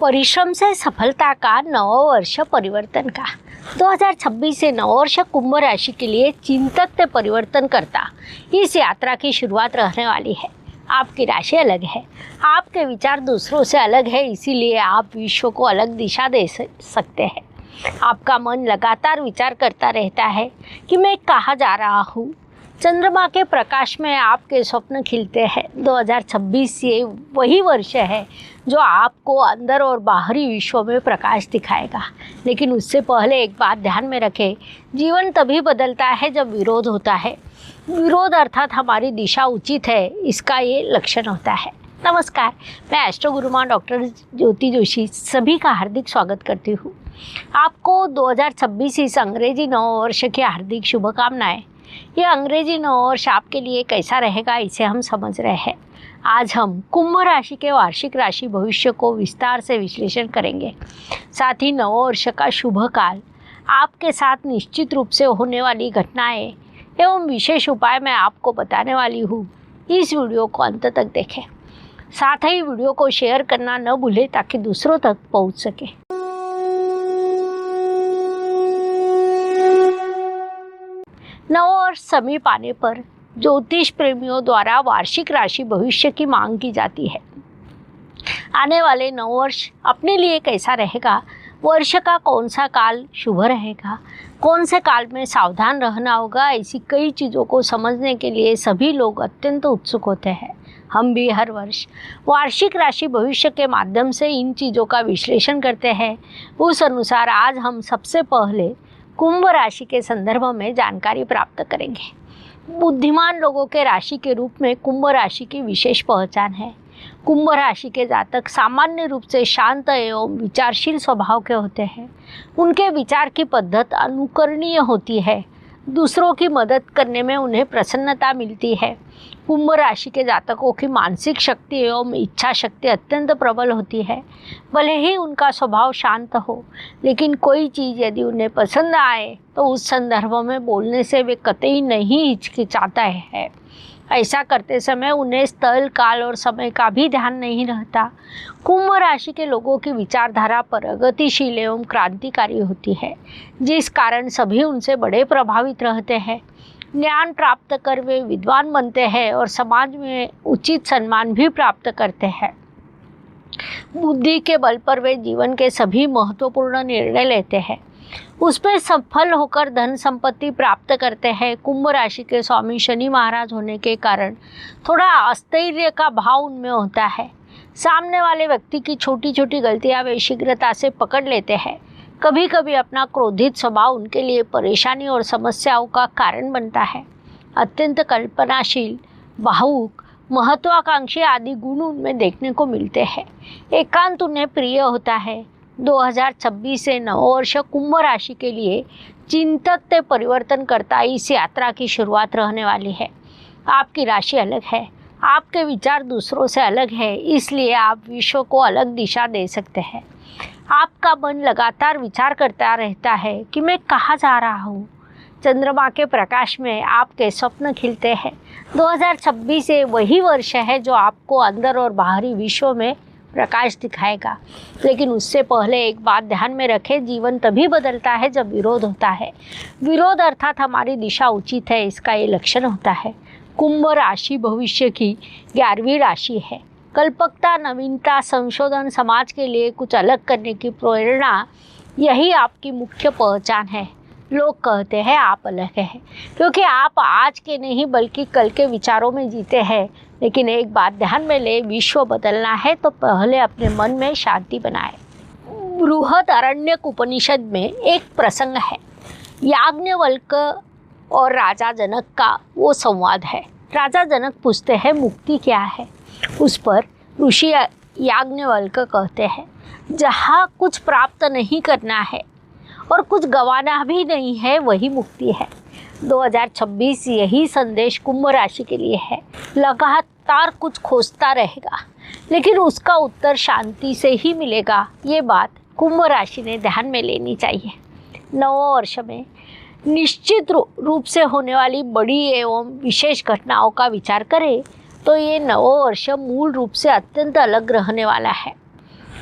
परिश्रम से सफलता का नव वर्ष परिवर्तन का 2026 से नव वर्ष कुंभ राशि के लिए चिंतक से परिवर्तन करता इस यात्रा की शुरुआत रहने वाली है। आपकी राशि अलग है, आपके विचार दूसरों से अलग है, इसीलिए आप विश्व को अलग दिशा दे सकते हैं। आपका मन लगातार विचार करता रहता है कि मैं कहाँ जा रहा हूँ। चंद्रमा के प्रकाश में आपके स्वप्न खिलते हैं। 2026 ये वही वर्ष है जो आपको अंदर और बाहरी विश्व में प्रकाश दिखाएगा। लेकिन उससे पहले एक बात ध्यान में रखें, जीवन तभी बदलता है जब विरोध होता है। विरोध अर्थात हमारी दिशा उचित है, इसका ये लक्षण होता है। नमस्कार, मैं एस्ट्रो गुरुमाँ डॉक्टर ज्योति जोशी सभी का हार्दिक स्वागत करती हूँ। आपको 2026 इस अंग्रेजी नव वर्ष की हार्दिक शुभकामनाएं। ये अंग्रेजी नव वर्ष आपके लिए कैसा रहेगा इसे हम समझ रहे हैं। आज हम कुंभ राशि के वार्षिक राशि भविष्य को विस्तार से विश्लेषण करेंगे। साथ ही नव वर्ष का शुभ काल, आपके साथ निश्चित रूप से होने वाली घटनाएं एवं विशेष उपाय मैं आपको बताने वाली हूँ। इस वीडियो को अंत तक देखें। साथ ही वीडियो को शेयर करना न भूलें ताकि दूसरों तक पहुँच सके। नववर्ष समीप आने पर ज्योतिष प्रेमियों द्वारा वार्षिक राशि भविष्य की मांग की जाती है। आने वाले नववर्ष अपने लिए कैसा रहेगा, वर्ष का कौन सा काल शुभ रहेगा, कौन से काल में सावधान रहना होगा, ऐसी कई चीज़ों को समझने के लिए सभी लोग अत्यंत उत्सुक होते हैं। हम भी हर वर्ष वार्षिक राशि भविष्य के माध्यम से इन चीज़ों का विश्लेषण करते हैं। उस अनुसार आज हम सबसे पहले कुंभ राशि के संदर्भ में जानकारी प्राप्त करेंगे। बुद्धिमान लोगों के राशि के रूप में कुंभ राशि की विशेष पहचान है। कुंभ राशि के जातक सामान्य रूप से शांत एवं विचारशील स्वभाव के होते हैं। उनके विचार की पद्धत अनुकरणीय होती है। दूसरों की मदद करने में उन्हें प्रसन्नता मिलती है। कुंभ राशि के जातकों की मानसिक शक्ति एवं इच्छा शक्ति अत्यंत प्रबल होती है। भले ही उनका स्वभाव शांत हो, लेकिन कोई चीज़ यदि उन्हें पसंद आए तो उस संदर्भ में बोलने से वे कतई नहीं हिचकिचाता है। ऐसा करते समय उन्हें स्थल, काल और समय का भी ध्यान नहीं रहता। कुंभ राशि के लोगों की विचारधारा प्रगतिशील एवं क्रांतिकारी होती है, जिस कारण सभी उनसे बड़े प्रभावित रहते हैं। ज्ञान प्राप्त कर वे विद्वान बनते हैं और समाज में उचित सम्मान भी प्राप्त करते हैं। बुद्धि के बल पर वे जीवन के सभी महत्वपूर्ण निर्णय लेते हैं। उसमें सफल होकर धन संपत्ति प्राप्त करते हैं। कुंभ राशि के स्वामी शनि महाराज होने के कारण थोड़ा आस्थैर्य का भाव उनमें होता है। सामने वाले व्यक्ति की छोटी छोटी गलतियां वे शीघ्रता से पकड़ लेते हैं। कभी कभी अपना क्रोधित स्वभाव उनके लिए परेशानी और समस्याओं का कारण बनता है। अत्यंत कल्पनाशील, भावुक, महत्वाकांक्षी आदि गुण उनमें देखने को मिलते हैं। एकांत उन्हें प्रिय होता है। 2026 से नववर्ष कुंभ राशि के लिए चिंतक से परिवर्तन करता इस यात्रा की शुरुआत रहने वाली है। आपकी राशि अलग है, आपके विचार दूसरों से अलग है, इसलिए आप विश्व को अलग दिशा दे सकते हैं। आपका मन लगातार विचार करता रहता है कि मैं कहाँ जा रहा हूँ। चंद्रमा के प्रकाश में आपके स्वप्न खिलते हैं। 2026 ये वही वर्ष है जो आपको अंदर और बाहरी विश्व में प्रकाश दिखाएगा। लेकिन उससे पहले एक बात ध्यान में रखें, जीवन तभी बदलता है जब विरोध होता है। विरोध अर्थात हमारी दिशा उचित है, इसका ये लक्षण होता है। कुंभ राशि भविष्य की 11वीं राशि है। कल्पकता, नवीनता, संशोधन, समाज के लिए कुछ अलग करने की प्रेरणा, यही आपकी मुख्य पहचान है। लोग कहते हैं आप अलग हैं क्योंकि आप आज के नहीं बल्कि कल के विचारों में जीते हैं। लेकिन एक बात ध्यान में ले, विश्व बदलना है तो पहले अपने मन में शांति बनाए। बृहदारण्यक उपनिषद में एक प्रसंग है। याज्ञवल्क्य और राजा जनक का वो संवाद है। राजा जनक पूछते हैं मुक्ति क्या है। उस पर ऋषि याज्ञवल्क्य कहते हैं जहाँ कुछ प्राप्त नहीं करना है और कुछ गंवाना भी नहीं है, वही मुक्ति है। 2026 यही संदेश कुंभ राशि के लिए है। लगातार कुछ खोजता रहेगा, लेकिन उसका उत्तर शांति से ही मिलेगा। ये बात कुंभ राशि ने ध्यान में लेनी चाहिए। नव वर्ष में निश्चित रूप से होने वाली बड़ी एवं विशेष घटनाओं का विचार करें तो ये नव वर्ष मूल रूप से अत्यंत अलग रहने वाला है।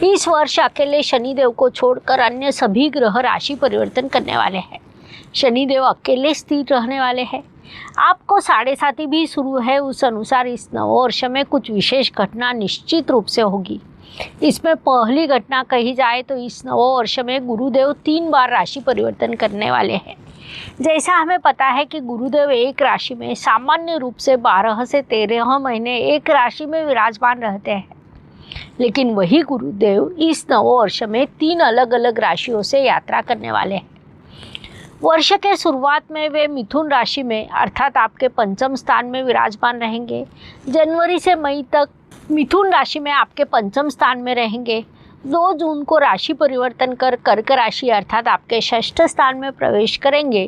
इस वर्ष अकेले शनिदेव को छोड़कर अन्य सभी ग्रह राशि परिवर्तन करने वाले हैं। शनिदेव अकेले स्थिर रहने वाले हैं। आपको 7.5 भी शुरू है, उस अनुसार इस नववर्ष में कुछ विशेष घटना निश्चित रूप से होगी। इसमें पहली घटना कही जाए तो इस नववर्ष में गुरुदेव 3 बार राशि परिवर्तन करने वाले हैं। जैसा हमें पता है कि गुरुदेव एक राशि में सामान्य रूप से 12 से 13 महीने एक राशि में विराजमान रहते हैं, लेकिन वही गुरुदेव इस नववर्ष में 3 अलग अलग राशियों से यात्रा करने वाले हैं। वर्ष के शुरुआत में वे मिथुन राशि में अर्थात आपके पंचम स्थान में विराजमान रहेंगे। जनवरी से मई तक मिथुन राशि में आपके पंचम स्थान में रहेंगे। 2 जून को राशि परिवर्तन कर कर्क राशि अर्थात आपके षष्ठ स्थान में प्रवेश करेंगे।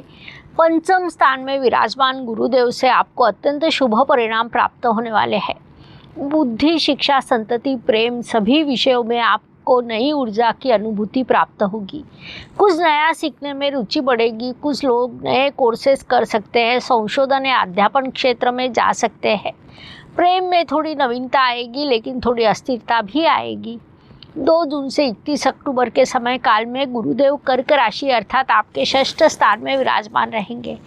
पंचम स्थान में विराजमान गुरुदेव से आपको अत्यंत शुभ परिणाम प्राप्त होने वाले हैं। बुद्धि, शिक्षा, संतति, प्रेम सभी विषयों में आपको नई ऊर्जा की अनुभूति प्राप्त होगी। कुछ नया सीखने में रुचि बढ़ेगी। कुछ लोग नए कोर्सेज कर सकते हैं, संशोधन या अध्यापन क्षेत्र में जा सकते हैं। प्रेम में थोड़ी नवीनता आएगी, लेकिन थोड़ी अस्थिरता भी आएगी। 2 जून से 31 अक्टूबर के समय काल में गुरुदेव कर्क राशि अर्थात आपके षष्ठ स्थान में विराजमान रहेंगे।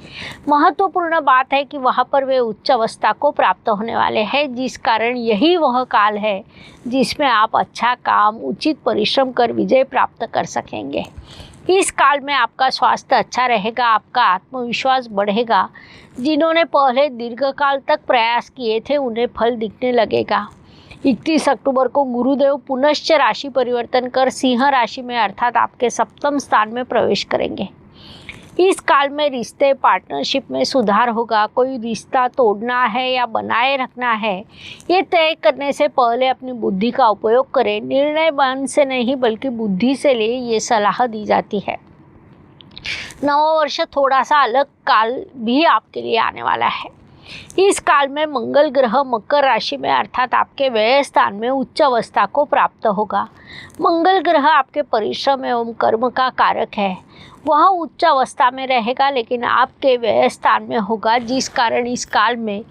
महत्वपूर्ण बात है कि वहाँ पर वे उच्च अवस्था को प्राप्त होने वाले हैं, जिस कारण यही वह काल है जिसमें आप अच्छा काम, उचित परिश्रम कर विजय प्राप्त कर सकेंगे। इस काल में आपका स्वास्थ्य अच्छा रहेगा, आपका आत्मविश्वास बढ़ेगा। जिन्होंने पहले दीर्घकाल तक प्रयास किए थे उन्हें फल दिखने लगेगा। 31 अक्टूबर को गुरुदेव पुनश्च राशि परिवर्तन कर सिंह राशि में अर्थात आपके सप्तम स्थान में प्रवेश करेंगे। इस काल में रिश्ते, पार्टनरशिप में सुधार होगा। कोई रिश्ता तोड़ना है या बनाए रखना है, ये तय करने से पहले अपनी बुद्धि का उपयोग करें। निर्णय मन से नहीं बल्कि बुद्धि से ले, ये सलाह दी जाती है। नववर्ष थोड़ा सा अलग काल भी आपके लिए आने वाला है। इस काल में मंगल ग्रह मकर राशि में अर्थात आपके व्यय स्थान में उच्च अवस्था को प्राप्त होगा। मंगल ग्रह आपके परिश्रम एवं कर्म का कारक है। वह उच्च अवस्था में रहेगा, लेकिन आपके व्यय स्थान में होगा, जिस कारण इस काल में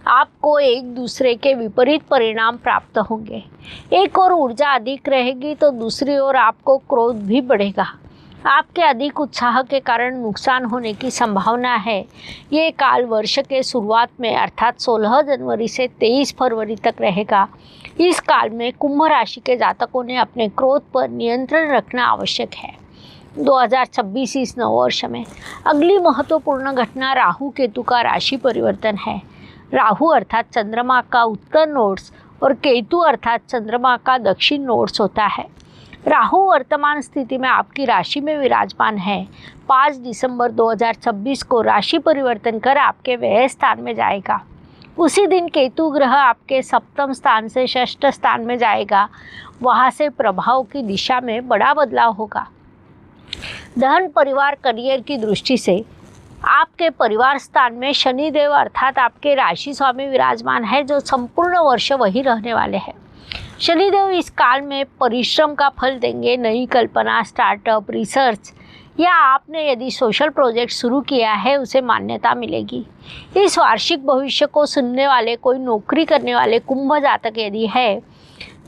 आपको एक दूसरे के विपरीत परिणाम प्राप्त होंगे। एक और ऊर्जा अधिक रहेगी तो दूसरी ओर आपको क्रोध भी बढ़ेगा। आपके अधिक उत्साह के कारण नुकसान होने की संभावना है। ये काल वर्ष के शुरुआत में अर्थात 16 जनवरी से 23 फरवरी तक रहेगा। इस काल में कुंभ राशि के जातकों ने अपने क्रोध पर नियंत्रण रखना आवश्यक है। 2026 इस नववर्ष में अगली महत्वपूर्ण घटना राहु केतु का राशि परिवर्तन है। राहु अर्थात चंद्रमा का उत्तर नोड्स और केतु अर्थात चंद्रमा का दक्षिण नोड्स होता है। राहु वर्तमान स्थिति में आपकी राशि में विराजमान है। 5 दिसंबर 2026 को राशि परिवर्तन कर आपके व्यय स्थान में जाएगा। उसी दिन केतु ग्रह आपके सप्तम स्थान से षष्ठ स्थान में जाएगा। वहाँ से प्रभाव की दिशा में बड़ा बदलाव होगा। धन, परिवार, करियर की दृष्टि से आपके परिवार स्थान में शनिदेव अर्थात आपके राशि स्वामी विराजमान है, जो संपूर्ण वर्ष वही रहने वाले हैं। शनिदेव इस काल में परिश्रम का फल देंगे। नई कल्पना, स्टार्टअप, रिसर्च या आपने यदि सोशल प्रोजेक्ट शुरू किया है उसे मान्यता मिलेगी। इस वार्षिक भविष्य को सुनने वाले कोई नौकरी करने वाले कुंभ जातक यदि है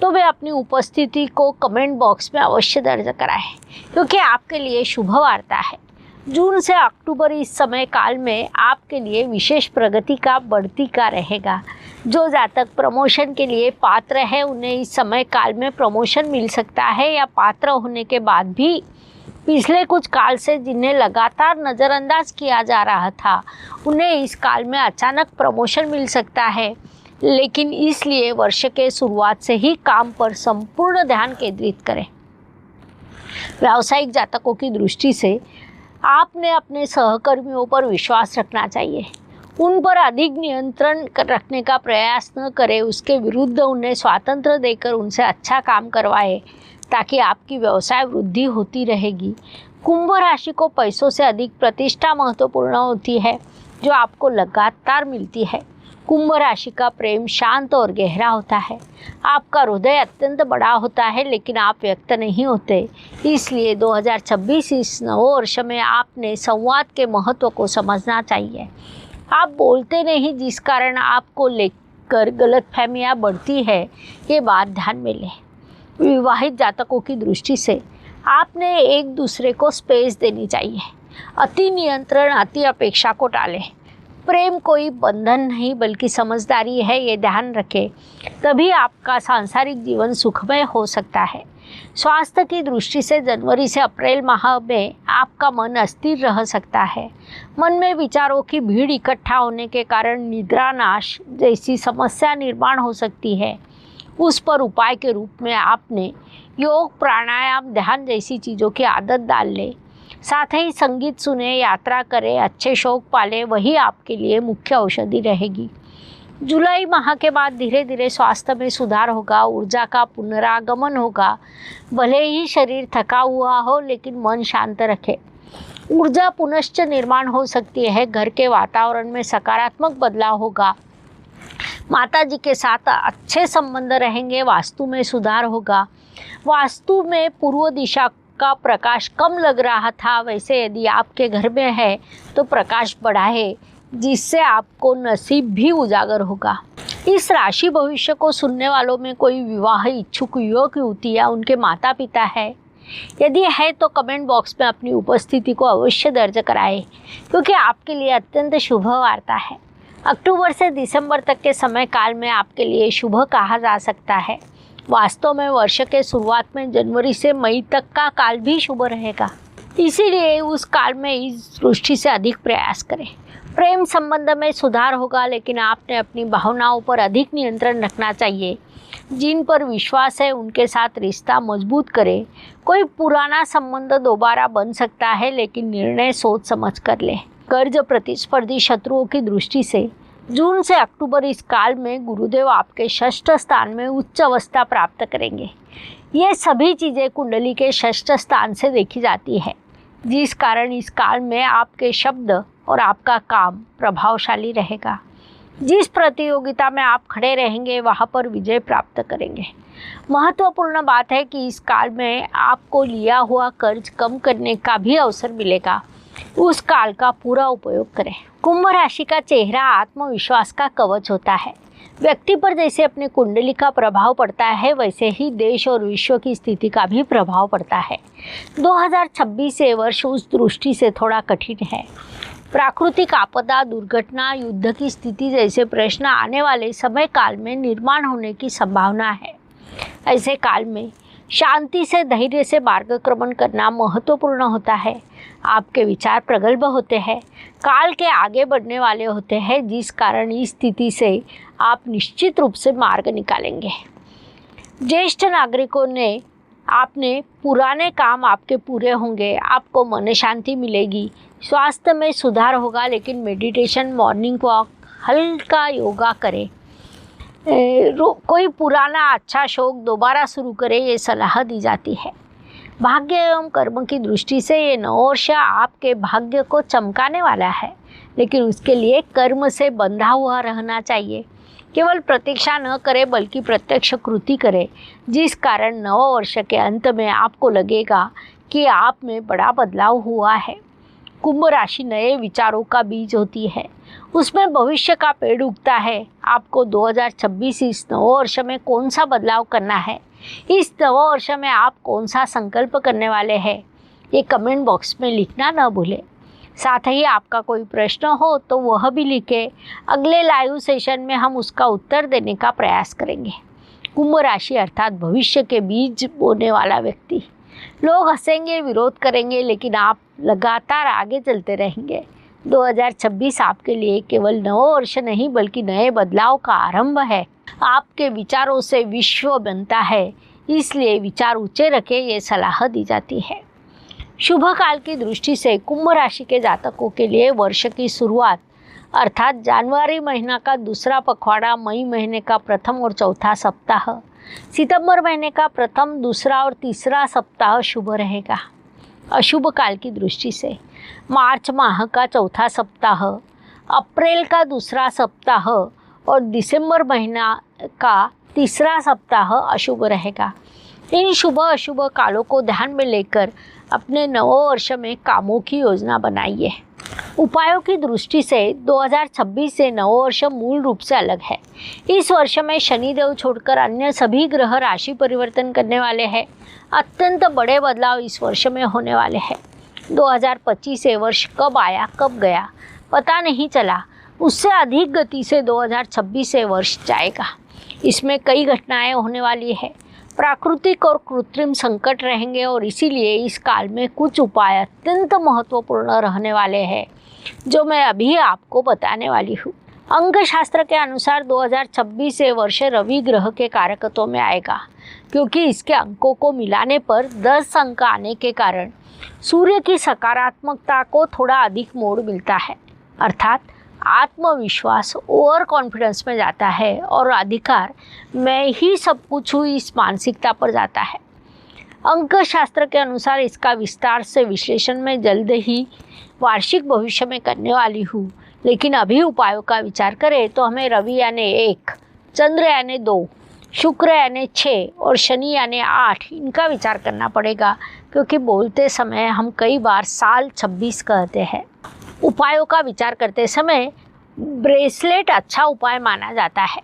तो वे अपनी उपस्थिति को कमेंट बॉक्स में अवश्य दर्ज कराएं, क्योंकि आपके लिए शुभ वार्ता है। जून से अक्टूबर इस समय काल में आपके लिए विशेष प्रगति का बढ़ती का रहेगा। जो जातक प्रमोशन के लिए पात्र है उन्हें इस समय काल में प्रमोशन मिल सकता है, या पात्र होने के बाद भी पिछले कुछ काल से जिन्हें लगातार नज़रअंदाज किया जा रहा था उन्हें इस काल में अचानक प्रमोशन मिल सकता है। लेकिन इसलिए वर्ष के शुरुआत से ही काम पर संपूर्ण ध्यान केंद्रित करें। व्यावसायिक जातकों की दृष्टि से आपने अपने सहकर्मियों पर विश्वास रखना चाहिए। उन पर अधिक नियंत्रण रखने का प्रयास न करें, उसके विरुद्ध उन्हें स्वातंत्र्य देकर उनसे अच्छा काम करवाएं, ताकि आपकी व्यवसाय वृद्धि होती रहेगी। कुंभ राशि को पैसों से अधिक प्रतिष्ठा महत्वपूर्ण होती है, जो आपको लगातार मिलती है। कुंभ राशि का प्रेम शांत और गहरा होता है। आपका हृदय अत्यंत बड़ा होता है, लेकिन आप व्यक्त नहीं होते। इसलिए 2026 इस नववर्ष में आपने संवाद के महत्व को समझना चाहिए। आप बोलते नहीं, जिस कारण आपको लेकर गलतफहमियां बढ़ती है, ये बात ध्यान में लें। विवाहित जातकों की दृष्टि से आपने एक दूसरे को स्पेस देनी चाहिए। अति नियंत्रण, अति अपेक्षा को टालें। प्रेम कोई बंधन नहीं बल्कि समझदारी है, ये ध्यान रखें। तभी आपका सांसारिक जीवन सुखमय हो सकता है। स्वास्थ्य की दृष्टि से जनवरी से अप्रैल माह में आपका मन अस्थिर रह सकता है। मन में विचारों की भीड़ इकट्ठा होने के कारण निद्रा नाश जैसी समस्या निर्माण हो सकती है। उस पर उपाय के रूप में आपने योग, प्राणायाम, ध्यान जैसी चीज़ों की आदत डाल ले। साथ ही संगीत सुने, यात्रा करें, अच्छे शौक पालें, वही आपके लिए मुख्य औषधि रहेगी। जुलाई माह के बाद धीरे धीरे स्वास्थ्य में सुधार होगा, ऊर्जा का पुनरागमन होगा। भले ही शरीर थका हुआ हो लेकिन मन शांत रखे। ऊर्जा पुनश्च निर्माण हो सकती है। घर के वातावरण में सकारात्मक बदलाव होगा। माता जी के साथ अच्छे संबंध रहेंगे। वास्तु में सुधार होगा। वास्तु में पूर्व दिशा का प्रकाश कम लग रहा था, वैसे यदि आपके घर में है तो प्रकाश बढ़ाए, जिससे आपको नसीब भी उजागर होगा। इस राशि भविष्य को सुनने वालों में कोई विवाह इच्छुक युवक युवती या उनके माता पिता है? यदि है तो कमेंट बॉक्स में अपनी उपस्थिति को अवश्य दर्ज कराएं, क्योंकि आपके लिए अत्यंत शुभ वार्ता है। अक्टूबर से दिसंबर तक के समय काल में आपके लिए शुभ कहा जा सकता है। वास्तव में वर्ष के शुरुआत में जनवरी से मई तक का काल भी शुभ रहेगा, इसीलिए उस काल में इस दृष्टि से अधिक प्रयास करें। प्रेम संबंध में सुधार होगा, लेकिन आपने अपनी भावनाओं पर अधिक नियंत्रण रखना चाहिए। जिन पर विश्वास है उनके साथ रिश्ता मजबूत करें। कोई पुराना संबंध दोबारा बन सकता है, लेकिन निर्णय सोच समझ कर लें। कर्ज, प्रतिस्पर्धी शत्रुओं की दृष्टि से जून से अक्टूबर इस काल में गुरुदेव आपके षष्ठ स्थान में उच्च अवस्था प्राप्त करेंगे। ये सभी चीज़ें कुंडली के षष्ठ स्थान से देखी जाती है, जिस कारण इस काल में आपके शब्द और आपका काम प्रभावशाली रहेगा। जिस प्रतियोगिता में आप खड़े रहेंगे वहाँ पर विजय प्राप्त करेंगे। महत्वपूर्ण बात है कि इस काल में आपको लिया हुआ कर्ज कम करने का भी अवसर मिलेगा। उस काल का पूरा उपयोग करें। कुंभ राशि का चेहरा आत्मविश्वास का कवच होता है। व्यक्ति पर जैसे अपनी कुंडली का प्रभाव पड़ता है, वैसे ही देश और विश्व की स्थिति का भी प्रभाव पड़ता है। 2026 से वर्ष उस दृष्टि से थोड़ा कठिन है। प्राकृतिक आपदा, दुर्घटना, युद्ध की स्थिति जैसे प्रश्न आने वाले समय काल में निर्माण होने की संभावना है। ऐसे काल में शांति से, धैर्य से मार्गक्रमण करना महत्वपूर्ण होता है। आपके विचार प्रगल्भ होते हैं, काल के आगे बढ़ने वाले होते हैं, जिस कारण इस स्थिति से आप निश्चित रूप से मार्ग निकालेंगे। ज्येष्ठ नागरिकों ने आपने पुराने काम आपके पूरे होंगे। आपको मन शांति मिलेगी। स्वास्थ्य में सुधार होगा, लेकिन मेडिटेशन, मॉर्निंग वॉक, हल्का योगा करें। कोई पुराना अच्छा शौक दोबारा शुरू करें, ये सलाह दी जाती है। भाग्य एवं कर्म की दृष्टि से ये नववर्ष आपके भाग्य को चमकाने वाला है, लेकिन उसके लिए कर्म से बंधा हुआ रहना चाहिए। केवल प्रतीक्षा न करें बल्कि प्रत्यक्ष कृति करें, जिस कारण नववर्ष के अंत में आपको लगेगा कि आप में बड़ा बदलाव हुआ है। कुंभ राशि नए विचारों का बीज होती है, उसमें भविष्य का पेड़ उगता है। आपको 2026 इस नववर्ष में कौन सा बदलाव करना है, इस नववर्ष में आप कौन सा संकल्प करने वाले हैं, ये कमेंट बॉक्स में लिखना न भूलें। साथ ही आपका कोई प्रश्न हो तो वह भी लिखें। अगले लाइव सेशन में हम उसका उत्तर देने का प्रयास करेंगे। कुंभ राशि अर्थात भविष्य के बीज बोने वाला व्यक्ति। लोग हंसेंगे, विरोध करेंगे, लेकिन आप लगातार आगे चलते रहेंगे। 2026 आपके लिए केवल नववर्ष नहीं बल्कि नए बदलाव का आरंभ है। आपके विचारों से विश्व बनता है, इसलिए विचार ऊंचे रखें, ये सलाह दी जाती है। शुभ काल की दृष्टि से कुंभ राशि के जातकों के लिए वर्ष की शुरुआत अर्थात जनवरी महीना का दूसरा पखवाड़ा, मई महीने का प्रथम और चौथा सप्ताह, सितंबर महीने का प्रथम, दूसरा और तीसरा सप्ताह शुभ रहेगा। अशुभ काल की दृष्टि से मार्च माह का चौथा सप्ताह, अप्रैल का दूसरा सप्ताह और दिसंबर महीना का तीसरा सप्ताह अशुभ रहेगा। इन शुभ अशुभ कालों को ध्यान में लेकर अपने नववर्ष में कामों की योजना बनाइए। उपायों की दृष्टि से 2026 से नववर्ष मूल रूप से अलग है। इस वर्ष में शनिदेव छोड़कर अन्य सभी ग्रह राशि परिवर्तन करने वाले हैं। अत्यंत बड़े बदलाव इस वर्ष में होने वाले हैं। 2025 से वर्ष कब आया कब गया पता नहीं चला, उससे अधिक गति से 2026 से वर्ष जाएगा। इसमें कई घटनाएं होने वाली है। प्राकृतिक और कृत्रिम संकट रहेंगे और इसीलिए इस काल में कुछ उपाय अत्यंत महत्वपूर्ण रहने वाले हैं जो मैं अभी आपको बताने वाली हूँ। अंक शास्त्र के अनुसार 2026 से वर्ष रवि ग्रह के कारकत्व में आएगा, क्योंकि इसके अंकों को मिलाने पर 10 अंक आने के कारण सूर्य की सकारात्मकता को थोड़ा अधिक मोड़ मिलता है, अर्थात आत्मविश्वास ओवर कॉन्फिडेंस में जाता है और अधिकार मैं ही सब कुछ हूँ इस मानसिकता पर जाता है। अंक शास्त्र के अनुसार इसका विस्तार से विश्लेषण में जल्द ही वार्षिक भविष्य में करने वाली हूँ, लेकिन अभी उपायों का विचार करें तो हमें रवि यानी 1, चंद्र यानी 2, शुक्र यानी 6 और शनि यानी 8 इनका विचार करना पड़ेगा, क्योंकि बोलते समय हम कई बार साल 26 कहते हैं। उपायों का विचार करते समय ब्रेसलेट अच्छा उपाय माना जाता है।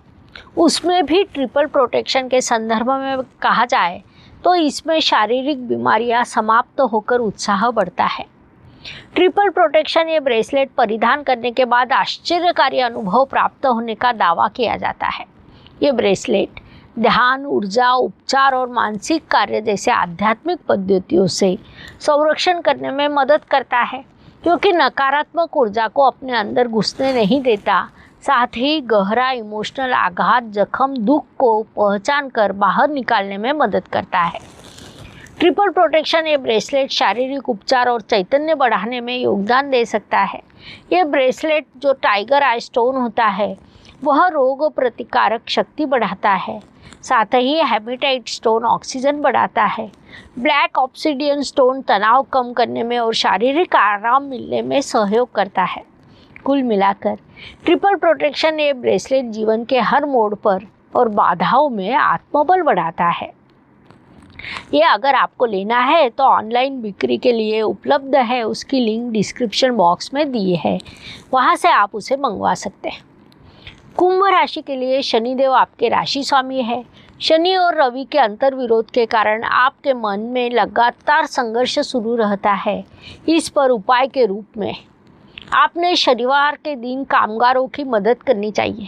उसमें भी ट्रिपल प्रोटेक्शन के संदर्भ में कहा जाए तो इसमें शारीरिक बीमारियां समाप्त होकर उत्साह बढ़ता है। ट्रिपल प्रोटेक्शन ये ब्रेसलेट परिधान करने के बाद आश्चर्यकारी अनुभव प्राप्त होने का दावा किया जाता है। ये ब्रेसलेट ध्यान, ऊर्जा, उपचार और मानसिक कार्य जैसे आध्यात्मिक पद्धतियों से संरक्षण करने में मदद करता है, क्योंकि नकारात्मक ऊर्जा को अपने अंदर घुसने नहीं देता। साथ ही गहरा इमोशनल आघात, जख्म, दुख को पहचान कर बाहर निकालने में मदद करता है। ट्रिपल प्रोटेक्शन ये ब्रेसलेट शारीरिक उपचार और चैतन्य बढ़ाने में योगदान दे सकता है। ये ब्रेसलेट जो टाइगर आई स्टोन होता है वह रोग प्रतिकारक शक्ति बढ़ाता है। साथ ही हेमेटाइट स्टोन ऑक्सीजन बढ़ाता है। ब्लैक ऑब्सिडियन स्टोन तनाव कम करने में और शारीरिक आराम मिलने में सहयोग करता है। कुल मिलाकर ट्रिपल प्रोटेक्शन ये ब्रेसलेट जीवन के हर मोड़ पर और बाधाओं में आत्मबल बढ़ाता है। ये अगर आपको लेना है तो ऑनलाइन बिक्री के लिए उपलब्ध है, उसकी लिंक डिस्क्रिप्शन बॉक्स में दी है, वहाँ से आप उसे मंगवा सकते हैं। कुंभ राशि के लिए शनिदेव आपके राशि स्वामी है। शनि और रवि के अंतर विरोध के कारण आपके मन में लगातार संघर्ष शुरू रहता है। इस पर उपाय के रूप में आपने शनिवार के दिन कामगारों की मदद करनी चाहिए।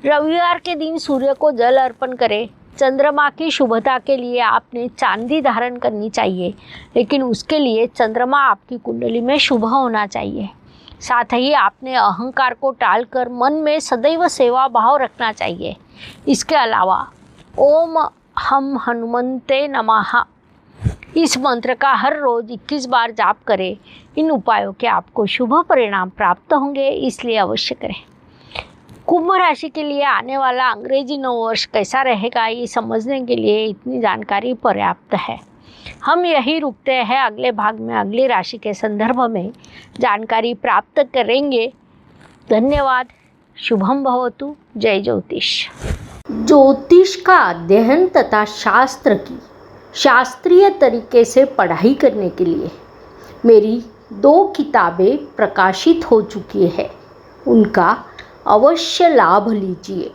रविवार के दिन सूर्य को जल अर्पण करें। चंद्रमा की शुभता के लिए आपने चांदी धारण करनी चाहिए, लेकिन उसके लिए चंद्रमा आपकी कुंडली में शुभ होना चाहिए। साथ ही आपने अहंकार को टालकर मन में सदैव सेवा भाव रखना चाहिए। इसके अलावा ओम हम हनुमंते नमः इस मंत्र का हर रोज 21 बार जाप करें। इन उपायों के आपको शुभ परिणाम प्राप्त होंगे, इसलिए अवश्य करें। कुंभ राशि के लिए आने वाला अंग्रेजी नववर्ष कैसा रहेगा, ये समझने के लिए इतनी जानकारी पर्याप्त है। हम यही रुकते हैं, अगले भाग में अगली राशि के संदर्भ में जानकारी प्राप्त करेंगे। धन्यवाद। शुभम भवतु। जय ज्योतिष। ज्योतिष का अध्ययन तथा शास्त्र की शास्त्रीय तरीके से पढ़ाई करने के लिए मेरी 2 किताबें प्रकाशित हो चुकी है, उनका अवश्य लाभ लीजिए।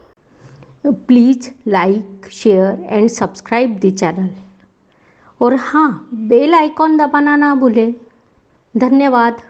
Please like, share and subscribe the channel और हाँ, बेल आइकॉन दबाना ना भूलें। धन्यवाद।